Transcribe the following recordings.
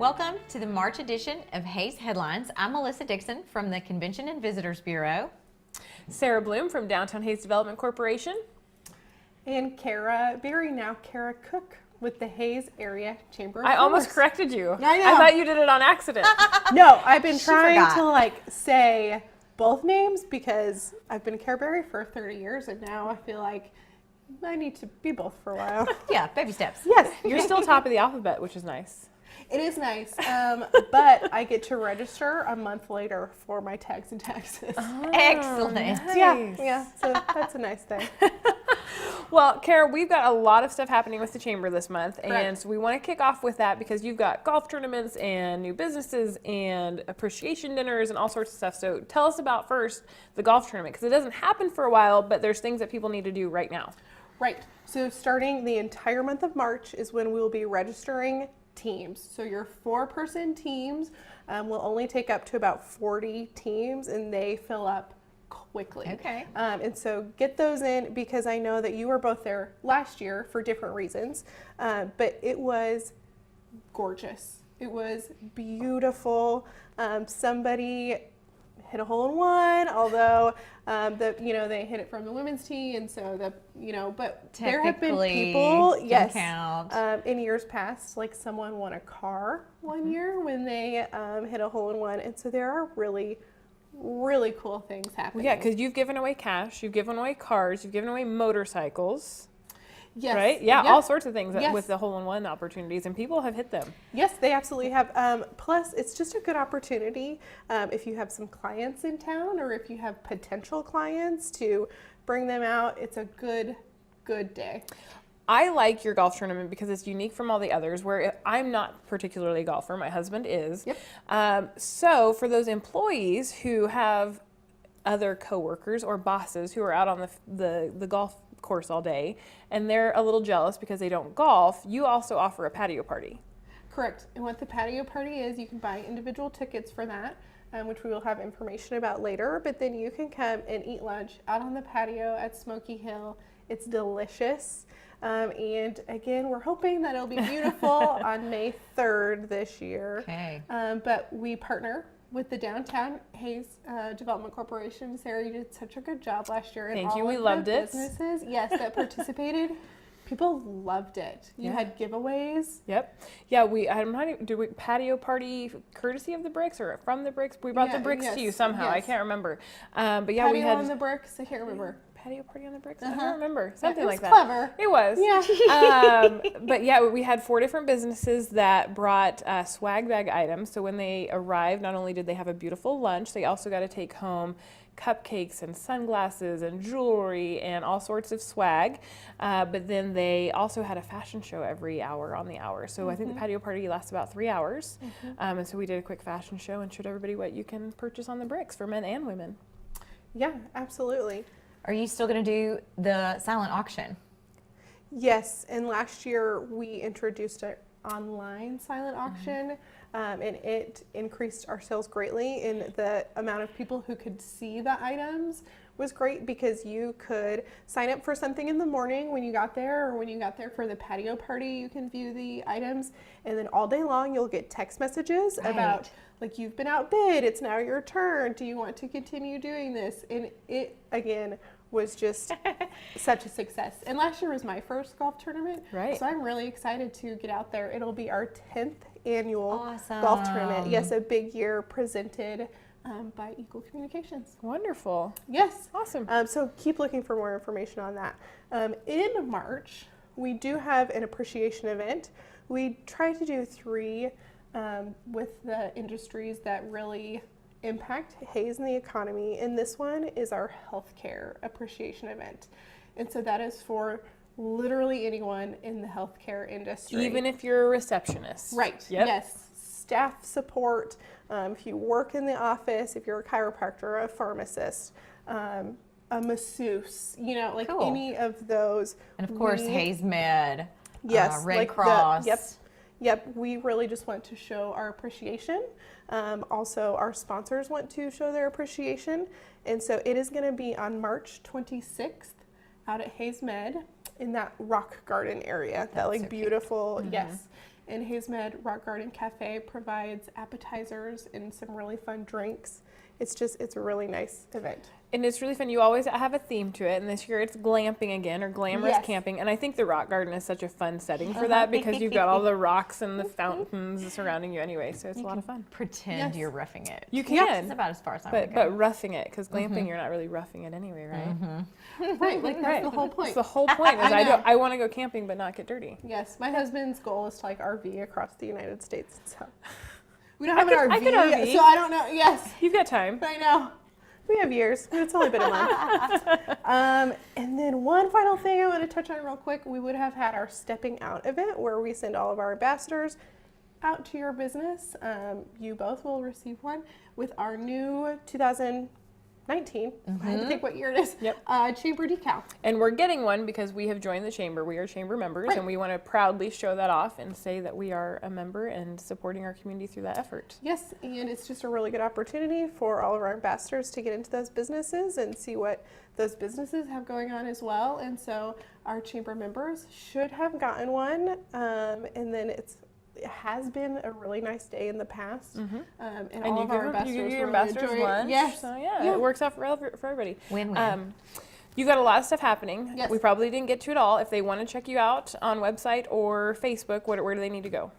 Welcome to the March edition of Hayes Headlines. I'm Melissa Dixon from the Convention and Visitors Bureau. Sara Bloom from Downtown Hayes Development Corporation. And Kara Berry, now Kara Cook with the Hayes Area Chamber of I Commerce. almost corrected you. I know. I thought you did it on accident. No, I've been She trying forgot. to say both names because I've been Kara Berry for 30 years and now I feel like I need to be both for a while. Yeah, baby steps. Yes, You're still top of the alphabet, which is nice. it is nice, but I get to register a month later for my tags and taxes. Excellent. Nice. Yeah, so that's a nice thing. Well, Kara, we've got a lot of stuff happening with the Chamber this month, and Correct. so we want to kick off with that because you've got golf tournaments and new businesses and appreciation dinners and all sorts of stuff. So tell us about first the golf tournament because it doesn't happen for a while, but there's things that people need to do right now. Right. So starting the entire month of March is when we will be registering teams. So your 4-person teams will only take up to about 40 teams and they fill up quickly. Okay. And so get those in because I know that you were both there last year for different reasons, but it was gorgeous. It was beautiful. Somebody hit a hole in one, although they hit it from the women's tee, and so but there have been people, yes, count. in years past, like someone won a car one year when they hit a hole in one, and so there are really cool things happening. Well, yeah, because you've given away cash, you've given away cars, you've given away motorcycles. Yes. Right? Yeah, Yep. all sorts of things Yes. with the hole-in-one opportunities, and people have hit them. Yes, they absolutely have. Plus, it's just a good opportunity if you have some clients in town or if you have potential clients to bring them out. It's a good day. I like your golf tournament because it's unique from all the others where I'm not particularly a golfer. My husband is. Yep. So for those employees who have other coworkers or bosses who are out on the golf course all day and they're a little jealous because they don't golf, you also offer a patio party. Correct. And what the patio party is, you can buy individual tickets for that, which we will have information about later. But then you can come and eat lunch out on the patio at Smoky Hill. It's delicious. And again, we're hoping that it'll be beautiful on May 3rd this year. Okay. But we partner with the Downtown Hayes Development Corporation. Sarah, you did such a good job last year. And Thank you. all We of loved the it. businesses, yes, that participated, people loved it. You Yeah. had giveaways. Yep. Yeah, did we patio party courtesy of the bricks or from the bricks? We brought Yeah, the bricks yes, to you somehow. I yes. can't remember. But yeah, Patio we had on the bricks. I can't remember. patio party on the bricks. I Uh-huh. don't remember. Something it like was that. clever. It was. Yeah. But yeah, we had 4 different businesses that brought swag bag items. So when they arrived, not only did they have a beautiful lunch, they also got to take home cupcakes and sunglasses and jewelry and all sorts of swag. But then they also had a fashion show every hour on the hour. So I think the patio party lasts about 3 hours. And so we did a quick fashion show and showed everybody what you can purchase on the bricks for men and women. Yeah, absolutely. Are you still going to do the silent auction? Yes, and last year we introduced an online silent auction, and it increased our sales greatly. And the amount of people who could see the items was great because you could sign up for something in the morning when you got there, or when you got there for the patio party, you can view the items, and then all day long you'll get text messages about like you've been outbid, it's now your turn, do you want to continue doing this? And it again was just such a success. And last year was my first golf tournament. Right. So I'm really excited to get out there. It'll be our 10th annual Awesome. golf tournament. Yes, a big year presented by Equal Communications. Wonderful. Yes. Awesome. So keep looking for more information on that. In March, we do have an appreciation event. We try to do 3 with the industries that really impact Hayes and the economy, and this one is our healthcare appreciation event. And so that is for literally anyone in the healthcare industry. Even if you're a receptionist. Right. Yep. Yes. Staff support. If you work in the office, if you're a chiropractor, a pharmacist, a masseuse, like Cool. any of those. And of course, Hayes Med, Yes, Red like Cross. Yep. We really just want to show our appreciation. Also, our sponsors want to show their appreciation. And so it is going to be on March 26th out at Hayes Med in that rock garden area, that like so cute. beautiful, yes. And Hayes Med Rock Garden Cafe provides appetizers and some really fun drinks. It's a really nice event. And it's really fun. You always have a theme to it, and this year it's glamping again, or glamorous Yes. camping. And I think the rock garden is such a fun setting for that because you've got all the rocks and the fountains surrounding you anyway, so it's a lot of fun. Pretend Yes. you're roughing it. You That's can, about as far as I want to go. but roughing it, because glamping you're not really roughing it anyway, right? Right, like that's the whole point. That's the whole point. Is I know. I want to go camping but not get dirty. Yes, my husband's goal is to like RV across the United States. So we don't have an I RV, could RV. so I don't know. Yes, You've got time. I know. We have years, but it's only been a month. And then one final thing I want to touch on real quick. We would have had our Stepping Out event where we send all of our ambassadors out to your business. You both will receive one with our new 2019, I had to think what year it is, Yep. chamber decal. And we're getting one because we have joined the chamber. We are chamber members, Right. and we want to proudly show that off and say that we are a member and supporting our community through that effort. Yes, and it's just a really good opportunity for all of our ambassadors to get into those businesses and see what those businesses have going on as well. And so our chamber members should have gotten one. And then it has been a really nice day in the past. And all you of our give ambassadors your really ambassadors enjoy it. lunch. Yes. So yeah, Yeah. it works out for everybody. Win-win. You got a lot of stuff happening. Yes. We probably didn't get to it all. If they want to check you out on website or Facebook, where do they need to go?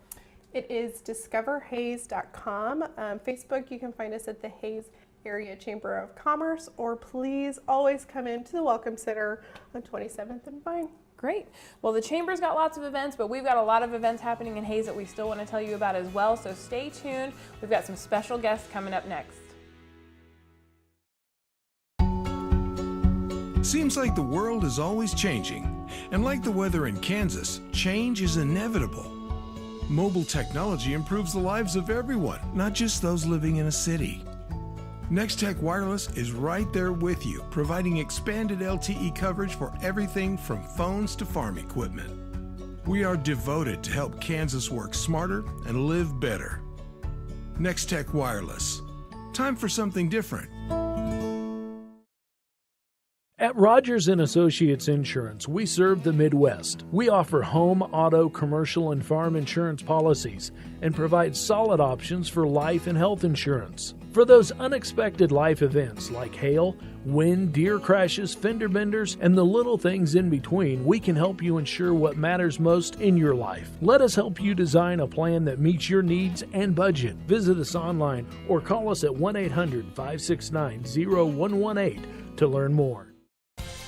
It is discoverhays.com. Facebook, you can find us at the Hayes Area Chamber of Commerce, or please always come into the Welcome Center on 27th and Vine. Great. Well, the Chamber's got lots of events, but we've got a lot of events happening in Hayes that we still want to tell you about as well, so stay tuned. We've got some special guests coming up next. Seems like the world is always changing, and like the weather in Kansas, change is inevitable. Mobile technology improves the lives of everyone, not just those living in a city. Nex-Tech Wireless is right there with you, providing expanded LTE coverage for everything from phones to farm equipment. We are devoted to help Kansas work smarter and live better. Nex-Tech Wireless. Time for something different. At Rogers & Associates Insurance, we serve the Midwest. We offer home, auto, commercial, and farm insurance policies and provide solid options for life and health insurance. For those unexpected life events like hail, wind, deer crashes, fender benders, and the little things in between, we can help you ensure what matters most in your life. Let us help you design a plan that meets your needs and budget. Visit us online or call us at 1-800-569-0118 to learn more.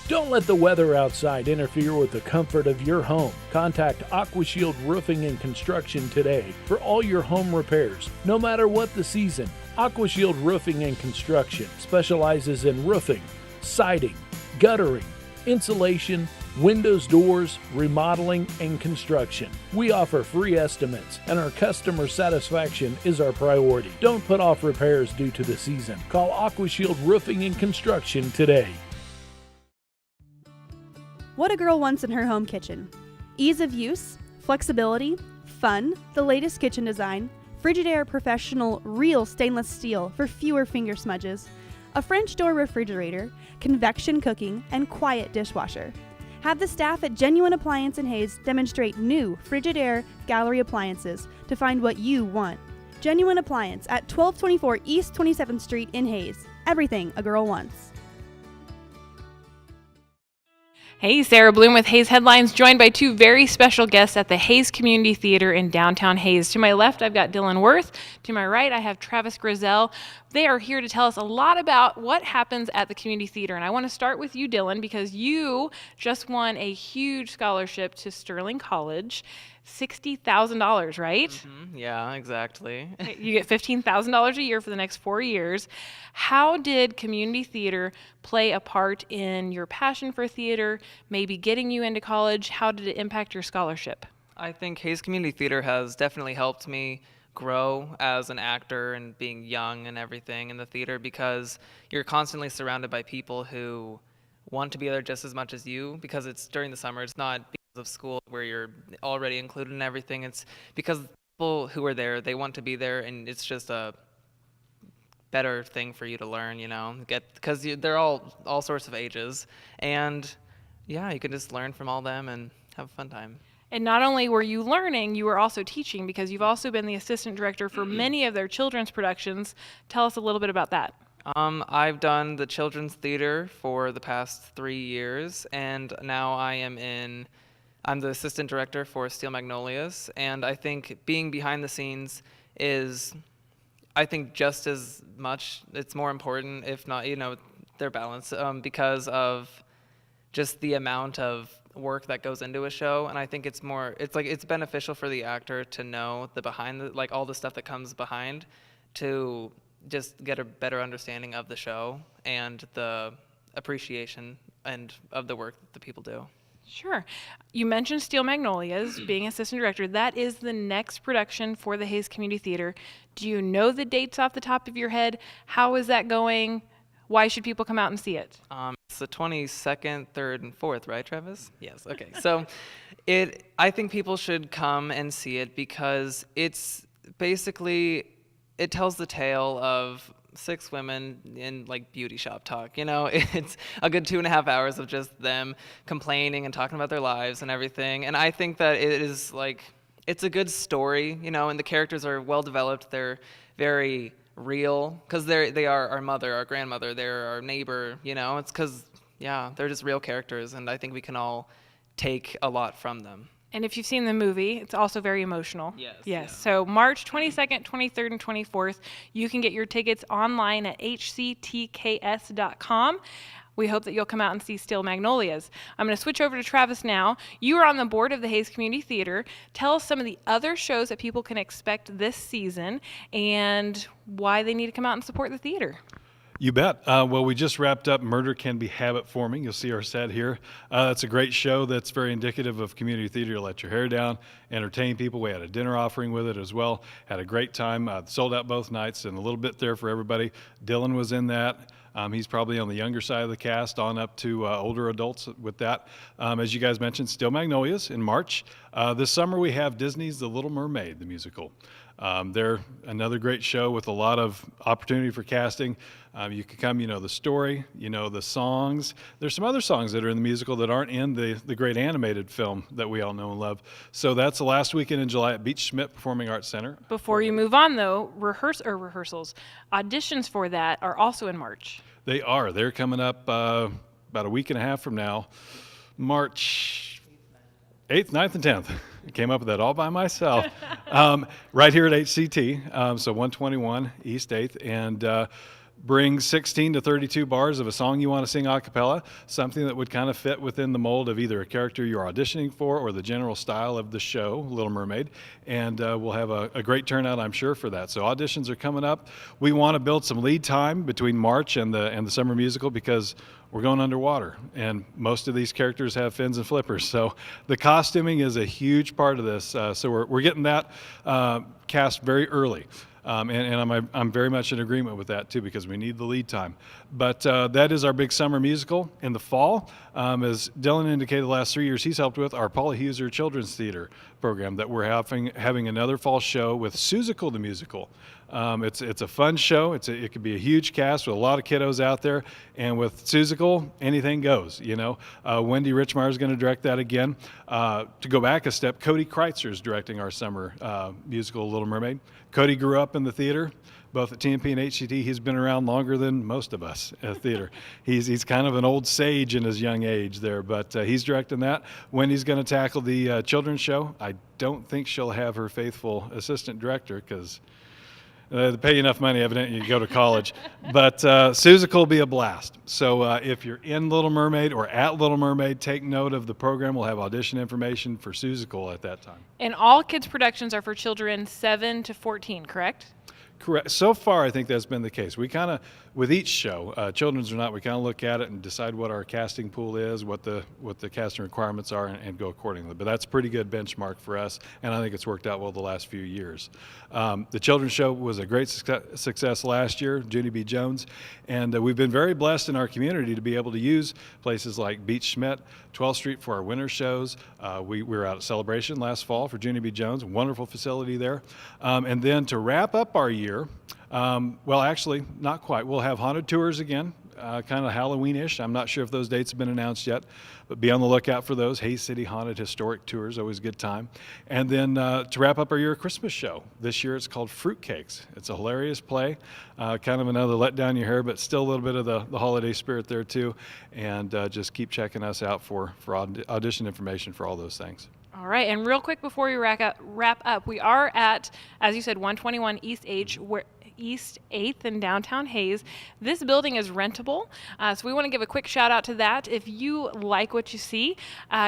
Don't let the weather outside interfere with the comfort of your home. Contact AquaShield Roofing and Construction today for all your home repairs, no matter what the season. AquaShield Roofing and Construction specializes in roofing, siding, guttering, insulation, windows, doors, remodeling, and construction. We offer free estimates, and our customer satisfaction is our priority. Don't put off repairs due to the season. Call AquaShield Roofing and Construction today. What a girl wants in her home kitchen. Ease of use, flexibility, fun, the latest kitchen design, Frigidaire Professional Real Stainless Steel for fewer finger smudges, a French door refrigerator, convection cooking, and quiet dishwasher. Have the staff at Genuine Appliance in Hayes demonstrate new Frigidaire gallery appliances to find what you want. Genuine Appliance at 1224 East 27th Street in Hayes. Everything a girl wants. Hey, Sara Bloom with Hayes Headlines, joined by two very special guests at the Hayes Community Theater in downtown Hayes. To my left, I've got Dylan Werth. To my right, I have Travis Grizzell. They are here to tell us a lot about what happens at the Community Theater. And I want to start with you, Dylan, because you just won a huge scholarship to Sterling College. $60,000, right? Mm-hmm. Yeah, exactly. You get $15,000 a year for the next 4 years. How did community theater play a part in your passion for theater, maybe getting you into college? How did it impact your scholarship? I think Hayes Community Theater has definitely helped me grow as an actor and being young and everything in the theater, because you're constantly surrounded by people who want to be there just as much as you, because it's during the summer. It's not because of school where you're already included in everything. It's because people who are there, they want to be there, and it's just a better thing for you to learn, you know, because they're all sorts of ages, and yeah, you can just learn from all them and have a fun time. And not only were you learning, you were also teaching, because you've also been the assistant director for many of their children's productions. Tell us a little bit about that. I've done the children's theater for the past 3 years, and now I'm the assistant director for Steel Magnolias, and I think being behind the scenes is, I think, just as much, it's more important, if not, they're balanced, because of just the amount of work that goes into a show. And I think it's beneficial for the actor to know all the stuff that comes behind, to just get a better understanding of the show and the appreciation and of the work that the people do. Sure. You mentioned Steel Magnolias, being assistant director. That is the next production for the Hayes Community Theater. Do you know the dates off the top of your head? How is that going? Why should people come out and see it? It's the 22nd, 3rd, and 4th, right, Travis? Yes. Okay. So I think people should come and see it because it's basically, it tells the tale of 6 women in beauty shop talk. It's a good 2.5 hours of just them complaining and talking about their lives and everything. And I think that it is it's a good story, and the characters are well developed. They're very real because they are our mother, our grandmother, they're our neighbor. It's because they're just real characters, and I think we can all take a lot from them. And if you've seen the movie, it's also very emotional. Yes. Yeah. So March 22nd, 23rd, and 24th, you can get your tickets online at hctks.com. We hope that you'll come out and see Steel Magnolias. I'm going to switch over to Travis now. You are on the board of the Hayes Community Theater. Tell us some of the other shows that people can expect this season and why they need to come out and support the theater. You bet. Well, we just wrapped up Murder Can Be Habit Forming. You'll see our set here. It's a great show that's very indicative of community theater. You let your hair down, entertain people. We had a dinner offering with it as well. Had a great time. Sold out both nights and a little bit there for everybody. Dylan was in that. He's probably on the younger side of the cast, on up to older adults with that. As you guys mentioned, Steel Magnolias in March. This summer we have Disney's The Little Mermaid, the musical. They're another great show with a lot of opportunity for casting. You can come, the story, the songs. There's some other songs that are in the musical that aren't in the great animated film that we all know and love. So that's the last weekend in July at Beach Schmidt Performing Arts Center. Before you move on, though, rehearsals, auditions for that are also in March. They are. They're coming up about a week and a half from now, March 8th, 9th, and 10th. I came up with that all by myself. Right here at HCT, so 121 East 8th, and bring 16 to 32 bars of a song you want to sing a cappella, something that would kind of fit within the mold of either a character you're auditioning for or the general style of the show, Little Mermaid. And we'll have a great turnout, I'm sure, for that. So auditions are coming up. We want to build some lead time between March and the summer musical because we're going underwater, and most of these characters have fins and flippers. So the costuming is a huge part of this. So we're getting that cast very early. And I'm very much in agreement with that, too, because we need the lead time. But that is our big summer musical in the fall. As Dylan indicated, the last 3 years he's helped with our Paula Huser Children's Theater program that we're having another fall show with Seussical the Musical. It's a fun show. It could be a huge cast with a lot of kiddos out there. And with Seussical, anything goes, Wendy Richmeyer is going to direct that again. To go back a step, Cody Kreitzer is directing our summer musical Little Mermaid. Cody grew up in the theater, both at TNP and HCT. He's been around longer than most of us at theater. He's kind of an old sage in his young age there, but he's directing that. Wendy's going to tackle the children's show. I don't think she'll have her faithful assistant director because they pay you enough money, evidently, you go to college. But Seussical will be a blast. So if you're in Little Mermaid or at Little Mermaid, take note of the program. We'll have audition information for Seussical at that time. And all kids' productions are for children 7 to 14, correct? Correct. So far, I think that's been the case. We kind of, with each show, children's or not, we kind of look at it and decide what our casting pool is, what the casting requirements are, and go accordingly. But that's a pretty good benchmark for us, and I think it's worked out well the last few years. The children's show was a great success last year, Junie B. Jones, and we've been very blessed in our community to be able to use places like Beach Schmidt, 12th Street for our winter shows. We were out at Celebration last fall for Junie B. Jones, wonderful facility there. And then to wrap up our year, well, actually, not quite. We'll have haunted tours again kind of Halloween-ish. I'm not sure if those dates have been announced yet, but be on the lookout for those. Hayes City Haunted Historic Tours, always a good time. And then to wrap up our year Christmas show, this year it's called Fruitcakes. It's a hilarious play, kind of another let down your hair, but still a little bit of the holiday spirit there too. And just keep checking us out for audition information for all those things. All right, and real quick before we wrap up, we are at, as you said, 121 East 8th in downtown Hayes. This building is rentable, so we want to give a quick shout out to that. If you like what you see,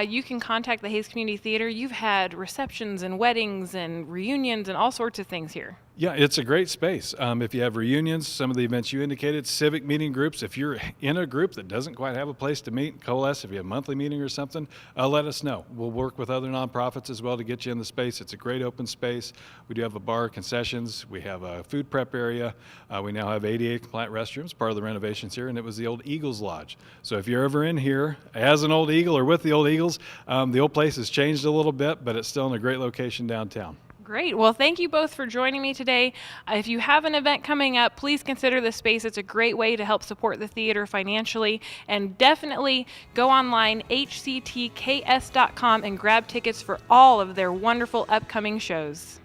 you can contact the Hayes Community Theater. You've had receptions and weddings and reunions and all sorts of things here. Yeah, it's a great space. If you have reunions, some of the events you indicated, civic meeting groups, if you're in a group that doesn't quite have a place to meet, coalesce, if you have a monthly meeting or something, let us know. We'll work with other nonprofits as well to get you in the space. It's a great open space. We do have a bar, concessions. We have a food prep area. We now have ADA compliant restrooms, part of the renovations here, and it was the old Eagles Lodge. So if you're ever in here as an old Eagle or with the old Eagles, the old place has changed a little bit, but it's still in a great location downtown. Great. Well, thank you both for joining me today. If you have an event coming up, please consider this space. It's a great way to help support the theater financially. And definitely go online, hctks.com, and grab tickets for all of their wonderful upcoming shows.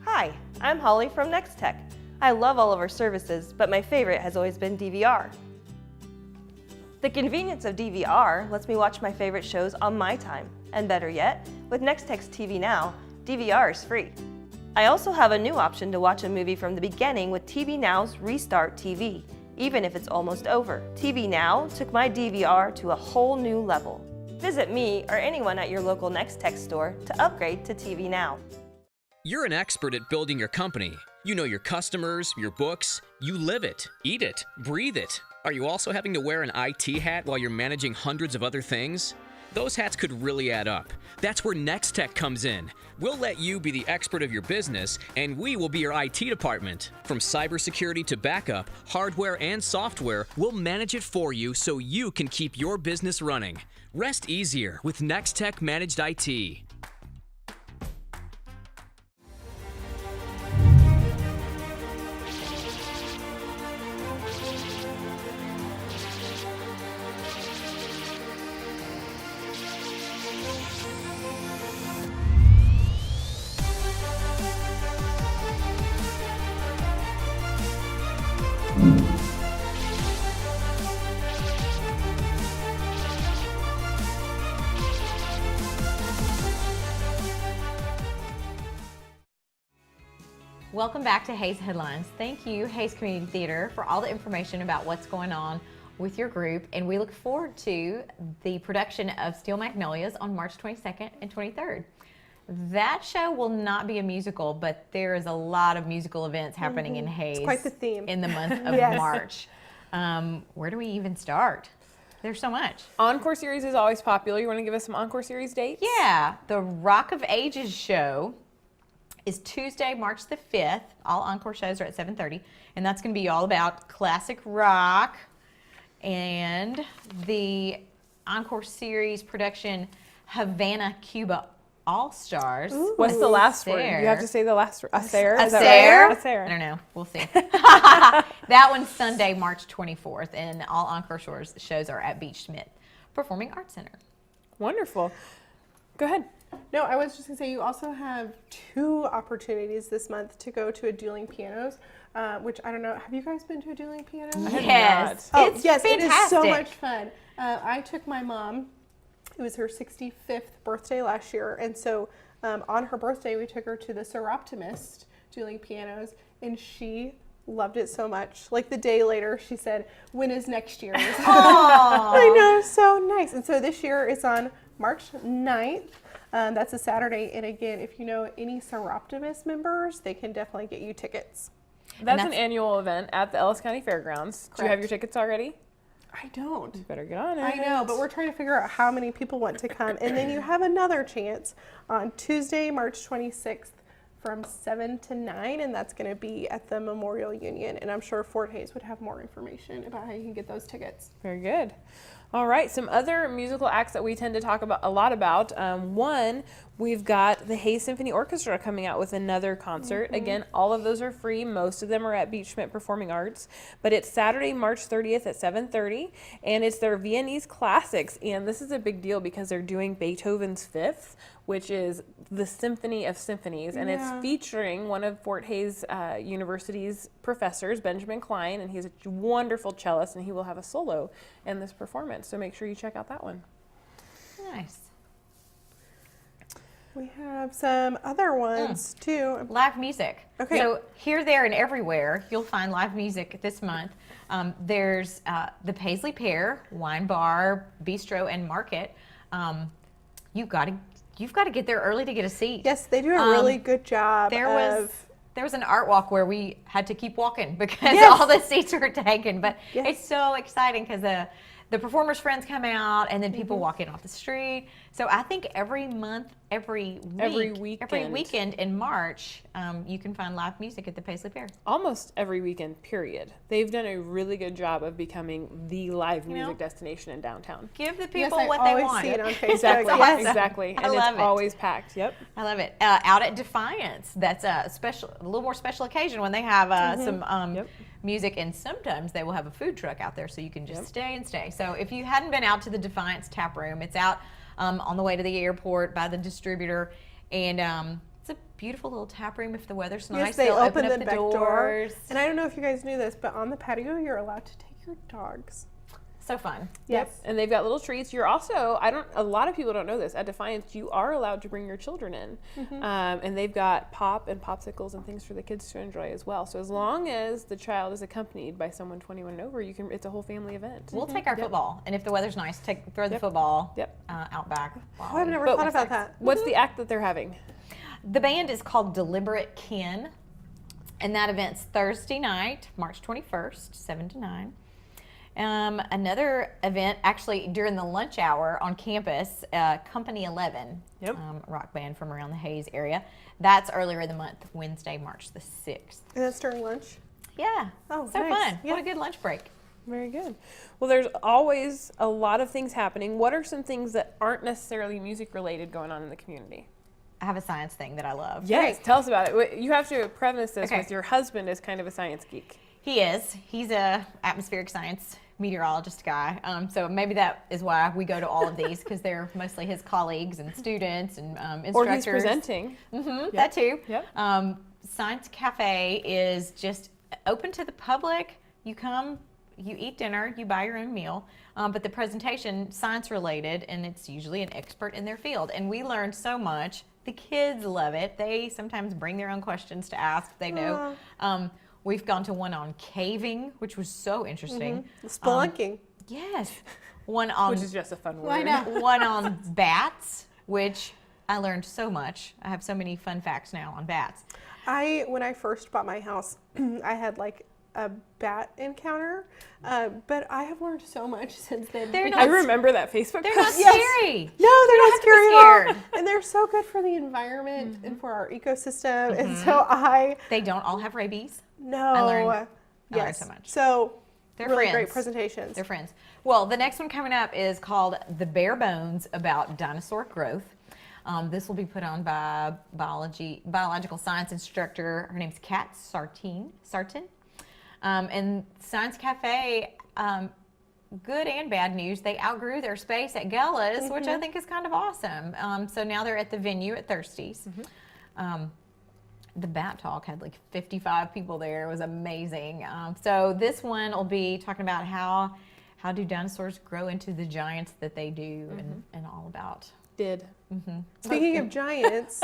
Hi, I'm Holly from Nex-Tech. I love all of our services, but my favorite has always been DVR. The convenience of DVR lets me watch my favorite shows on my time, and better yet, with Nex-Tech's TV Now, DVR is free. I also have a new option to watch a movie from the beginning with TV Now's Restart TV, even if it's almost over. TV Now took my DVR to a whole new level. Visit me or anyone at your local Nex-Tech store to upgrade to TV Now. You're an expert at building your company. You know your customers, your books. You live it, eat it, breathe it. Are you also having to wear an IT hat while you're managing hundreds of other things? Those hats could really add up. That's where Nex-Tech comes in. We'll let you be the expert of your business, and we will be your IT department. From cybersecurity to backup, hardware and software, we'll manage it for you so you can keep your business running. Rest easier with Nex-Tech Managed IT. Welcome back to Hayes Headlines. Thank you, Hayes Community Theater, for all the information about what's going on with your group, and we look forward to the production of Steel Magnolias on March 22nd and 23rd. That show will not be a musical, but there is a lot of musical events happening in Hayes. It's quite the theme. In the month of Yes. March. Where do we even start? There's so much. Encore series is always popular. You want to give us some Encore series dates? Yeah, the Rock of Ages show is Tuesday, March the 5th. All Encore shows are at 7:30, and that's going to be all about classic rock. And the Encore series production, Havana, Cuba All-Stars. What's the last word? Affair. You have to say the last word. Affair? Is that Affair? right? Affair. I don't know. We'll see. That one's Sunday, March 24th, and all Encore shows are at Beach Smith Performing Arts Center. Wonderful. Go ahead. No, I was just going to say you also have 2 opportunities this month to go to a Dueling Pianos, which I don't know. Have you guys been to a Dueling Pianos? Yes. Oh, It's yes, fantastic. it is so much fun. I took my mom. It was her 65th birthday last year, and so on her birthday we took her to the Seroptimist Dueling Pianos, and she loved it so much. Like the day later, she said, "When is next year's?" I know, so nice. And so this year it's on March 9th. That's a Saturday, and again, if you know any Seroptimist members, they can definitely get you tickets. That's an annual event at the Ellis County Fairgrounds. Do you have your tickets already? I don't. You better get on it. I know, but we're trying to figure out how many people want to come. And then you have another chance on Tuesday, March 26th from 7 to 9, and that's going to be at the Memorial Union. And I'm sure Fort Hays would have more information about how you can get those tickets. Very good. All right, some other musical acts that we tend to talk about a lot about. One, we've got the Hayes Symphony Orchestra coming out with another concert. Again, all of those are free. Most of them are at Beach Schmidt Performing Arts. But it's Saturday, March 30th at 7:30, and it's their Viennese Classics. And this is a big deal because they're doing Beethoven's Fifth, which is the Symphony of Symphonies, and it's featuring one of Fort Hays University's professors, Benjamin Klein, and he's a wonderful cellist, and he will have a solo in this performance. So make sure you check out that one. Nice. We have some other ones too. Live music. Okay. So here, there, and everywhere, you'll find live music this month. There's the Paisley Pear Wine Bar, Bistro, and Market. You've got to get there early to get a seat. Yes, they do a really good job. There was an art walk where we had to keep walking because Yes. all the seats were taken. But Yes. it's so exciting because the performers' friends come out, and then people walk in off the street. So I think every month, every weekend in March, you can find live music at the Paisley Pear. Almost every weekend, period. They've done a really good job of becoming the live music destination in downtown. Give the Yes, people I what they always want. see it on Facebook. Exactly, Yes. exactly. And I love it's it. always packed. Yep. I love it. Out at Defiance, that's a little more special occasion when they have some music, and sometimes they will have a food truck out there, so you can just stay and stay. So if you hadn't been out to the Defiance Tap Room, it's out on the way to the airport by the distributor, and it's a beautiful little tap room. If the weather's nice, Yes, they they'll open up the the back doors. door. And I don't know if you guys knew this, but on the patio, you're allowed to take your dogs. So fun. Yes. And they've got little treats. You're also, a lot of people don't know this, at Defiance, you are allowed to bring your children in. And they've got pop and popsicles and things for the kids to enjoy as well. So as long as the child is accompanied by someone 21 and over, it's a whole family event. We'll take our football, and if the weather's nice, throw the football out back. Oh, I've never thought about that. What's the act that they're having? The band is called Deliberate Kin, and that event's Thursday night, March 21st, 7 to 9. Another event, actually during the lunch hour on campus, Company 11, rock band from around the Hayes area. That's earlier in the month, Wednesday, March the 6th. And that's during lunch? Yeah. Oh, so nice. fun. Yeah. What a good lunch break. Very good. Well, there's always a lot of things happening. What are some things that aren't necessarily music related going on in the community? I have a science thing that I love. Yes, tell us about it. You have to preface this Okay. with your husband is kind of a science geek. He is. He's a atmospheric science meteorologist guy. So maybe that is why we go to all of these, because they're mostly his colleagues and students and instructors. Or he's presenting. That too. Yep. Science Cafe is just open to the public. You come, you eat dinner, you buy your own meal, but the presentation, science related, and it's usually an expert in their field. And we learned so much. The kids love it. They sometimes bring their own questions to ask. They know. We've gone to one on caving, which was so interesting. Spelunking. Yes. One on Which is just a fun word. I know. one on bats, which I learned so much. I have so many fun facts now on bats. When I first bought my house, I had like a bat encounter, but I have learned so much since then. They're I not remember that Facebook They're not post. scary. No, they're not have to be scary at all. scared. And they're so good for the environment and for our ecosystem. And so They don't all have rabies. I learned yes. so much. So They're really friends. great presentations. They're friends. Well, the next one coming up is called The Bare Bones About Dinosaur Growth. This will be put on by biological science instructor. Her name's Kat Sartin. And Science Cafe, good and bad news, they outgrew their space at Gella's, which I think is kind of awesome. So now they're at the venue at Thirsty's. The Bat Talk had like 55 people there. It was amazing. So this one will be talking about how do dinosaurs grow into the giants that they do, and all about. Speaking of giants,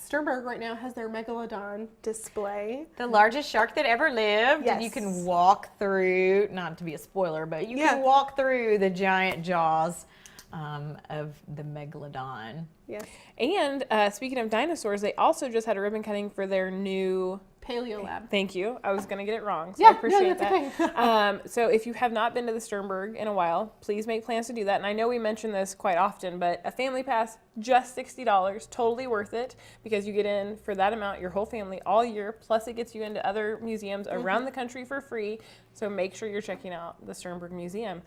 Sternberg right now has their Megalodon display. The largest shark that ever lived. Yes. And you can walk through, not to be a spoiler, but you can walk through the giant jaws of the Megalodon. Yes. And speaking of dinosaurs, they also just had a ribbon cutting for their new Paleolab. Thank you. I was going to get it wrong, so Yeah, I appreciate that's that. So if you have not been to the Sternberg in a while, please make plans to do that. And I know we mention this quite often, but a family pass, just $60, totally worth it, because you get in for that amount, your whole family, all year, plus it gets you into other museums around the country for free. So make sure you're checking out the Sternberg Museum.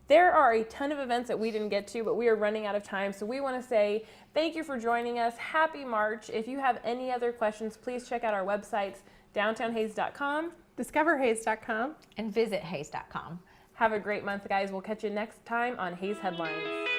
There are a ton of events that we didn't get to, but we are running out of time. So we want to say thank you for joining us. Happy March. If you have any other questions, please check out our websites, downtownhays.com. DiscoverHays.com. And visit hays.com. Have a great month, guys. We'll catch you next time on Hays Headlines.